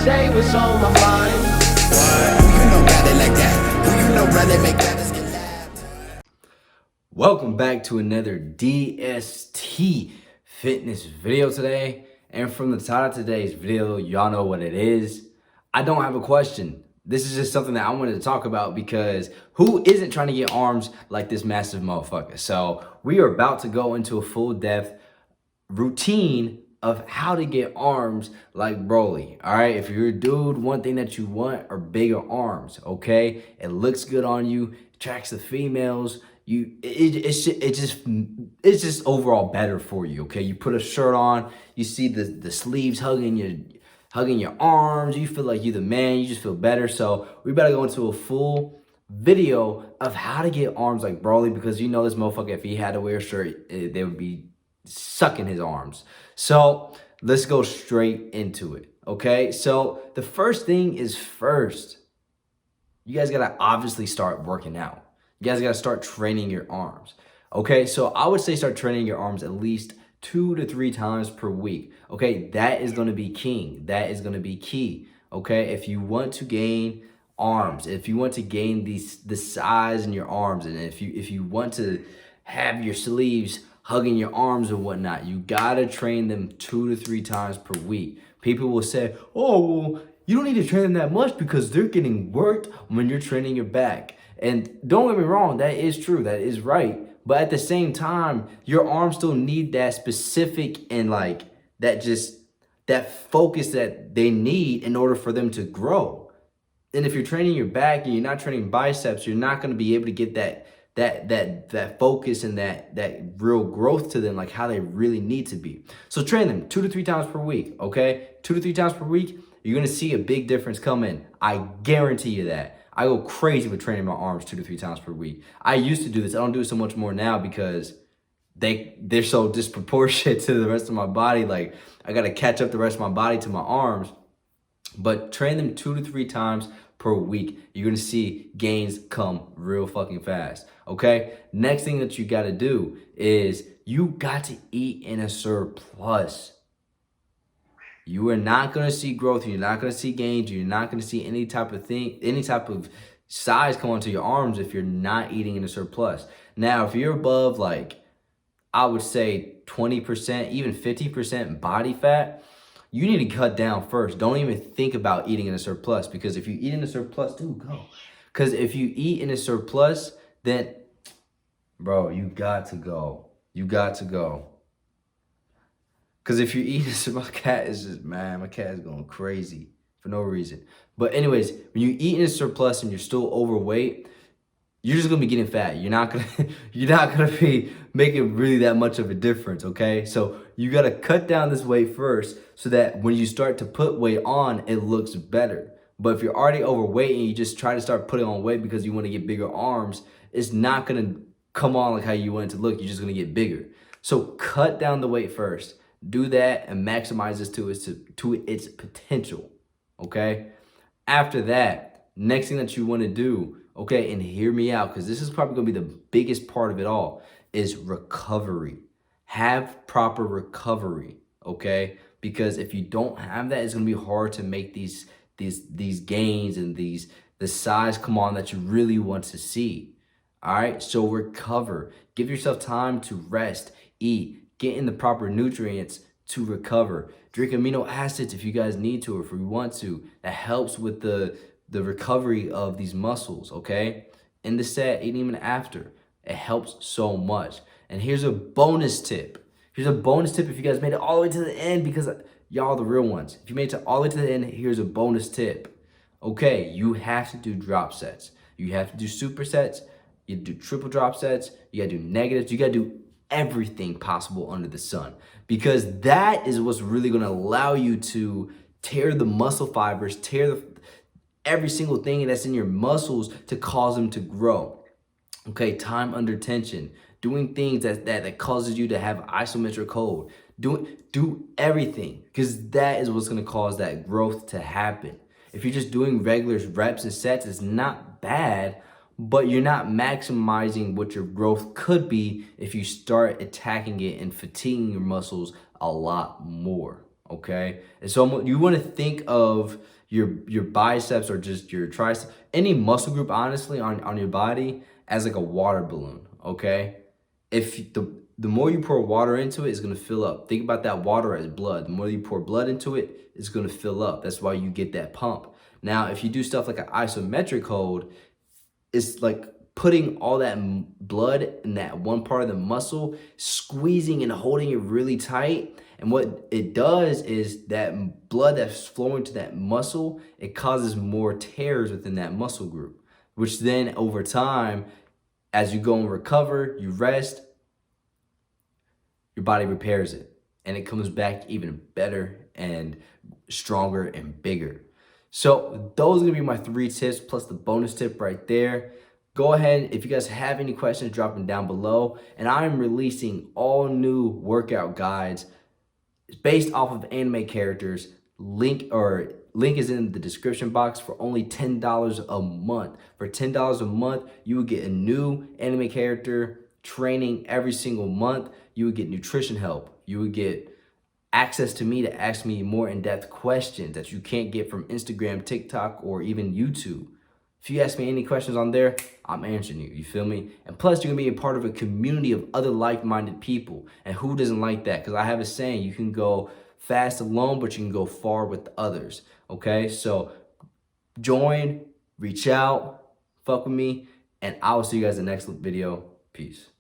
say what's on my mind. Who you know got it like that? Who you know really make rappers get laughed? Welcome back to another DST fitness video today. And from the title of today's video, y'all know what it is. I don't have a question. This is just something that I wanted to talk about because who isn't trying to get arms like this massive motherfucker? So we are about to go into a full depth routine of how to get arms like Broly. All right, if you're a dude, one thing that you want are bigger arms. Okay, it looks good on you, attracts the females. It's just overall better for you. Okay, you put a shirt on, you see the sleeves hugging your arms, you feel like you're the man, you just feel better. So we better go into a full video of how to get arms like Broly, because you know this motherfucker, if he had to wear a shirt, they would be sucking his arms. So let's go straight into it. Okay, so the first thing is first, you guys gotta obviously start working out. You guys gotta start training your arms. Okay, so I would say start training your arms at least 2 to 3 times per week. Okay, that is gonna be king. That is gonna be key. Okay, if you want to gain arms, if you want to gain the size in your arms, and if you want to have your sleeves hugging your arms or whatnot, you gotta train them 2 to 3 times per week. People will say, oh, well, you don't need to train them that much because they're getting worked when you're training your back. And don't get me wrong, that is true, that is right. But at the same time, your arms still need that specific and like that focus that they need in order for them to grow. And if you're training your back and you're not training biceps, you're not gonna be able to get that focus and that real growth to them, like how they really need to be. So train them 2 to 3 times per week, okay? 2 to 3 times per week, you're gonna see a big difference come in. I guarantee you that. I go crazy with training my arms 2 to 3 times per week. I used to do this. I don't do it so much more now because they're so disproportionate to the rest of my body. Like I gotta catch up the rest of my body to my arms. But train them 2 to 3 times per week. You're gonna see gains come real fucking fast. Okay? Next thing that you gotta do is you got to eat in a surplus. You are not gonna see growth, you're not gonna see gains, you're not gonna see any type of size come onto your arms if you're not eating in a surplus. Now, if you're above, like, I would say 20%, even 50% body fat, you need to cut down first. Don't even think about eating in a surplus, because if you eat in a surplus, dude, go. Because if you eat in a surplus, then, bro, you got to go. You got to go. Because if you eat this, my cat is going crazy for no reason. But anyways, when you eat in a surplus and you're still overweight, you're just gonna be getting fat. You're not gonna be making really that much of a difference, okay? So you gotta cut down this weight first so that when you start to put weight on, it looks better. But if you're already overweight and you just try to start putting on weight because you want to get bigger arms, it's not gonna come on like how you want it to look. You're just gonna get bigger. So cut down the weight first. Do that and maximize this to its potential, okay? After that, next thing that you want to do, okay, and hear me out, because this is probably going to be the biggest part of it all, is recovery. Have proper recovery, okay? Because if you don't have that, it's going to be hard to make these gains and the size come on that you really want to see. All right, so recover. Give yourself time to rest, eat, get in the proper nutrients to recover. Drink amino acids if you guys need to or if you want to. That helps with the recovery of these muscles, okay? In the set, and even after. It helps so much. And here's a bonus tip. Here's a bonus tip if you guys made it all the way to the end, because y'all are the real ones. If you made it all the way to the end, here's a bonus tip. Okay, you have to do drop sets. You have to do supersets. You do triple drop sets. You gotta do negatives. You gotta do everything possible under the sun, because that is what's really going to allow you to tear the muscle fibers, every single thing that's in your muscles to cause them to grow. Okay, time under tension, doing things that causes you to have isometric hold, do everything, because that is what's going to cause that growth to happen. If you're just doing regular reps and sets, it's not bad, but you're not maximizing what your growth could be if you start attacking it and fatiguing your muscles a lot more, okay? And so you want to think of your biceps or just your triceps, any muscle group, honestly, on your body as like a water balloon, okay? If the more you pour water into it, it's gonna fill up. Think about that water as blood. The more you pour blood into it, it's gonna fill up. That's why you get that pump. Now, if you do stuff like an isometric hold, it's like putting all that blood in that one part of the muscle, squeezing and holding it really tight. And what it does is that blood that's flowing to that muscle, it causes more tears within that muscle group, which then over time, as you go and recover, you rest, your body repairs it and it comes back even better and stronger and bigger. So those are gonna be my 3 tips plus the bonus tip right there. Go ahead, if you guys have any questions, drop them down below. And I'm releasing all new workout guides based off of anime characters. Link is in the description box for only $10 a month. For $10 a month, you would get a new anime character training every single month. You would get nutrition help. You would get access to me to ask me more in-depth questions that you can't get from Instagram, TikTok, or even YouTube. If you ask me any questions on there, I'm answering you feel me? And plus, you're gonna be a part of a community of other like-minded people. And who doesn't like that? Because I have a saying, you can go fast alone, but you can go far with others, okay? So join, reach out, fuck with me, and I will see you guys in the next video. Peace.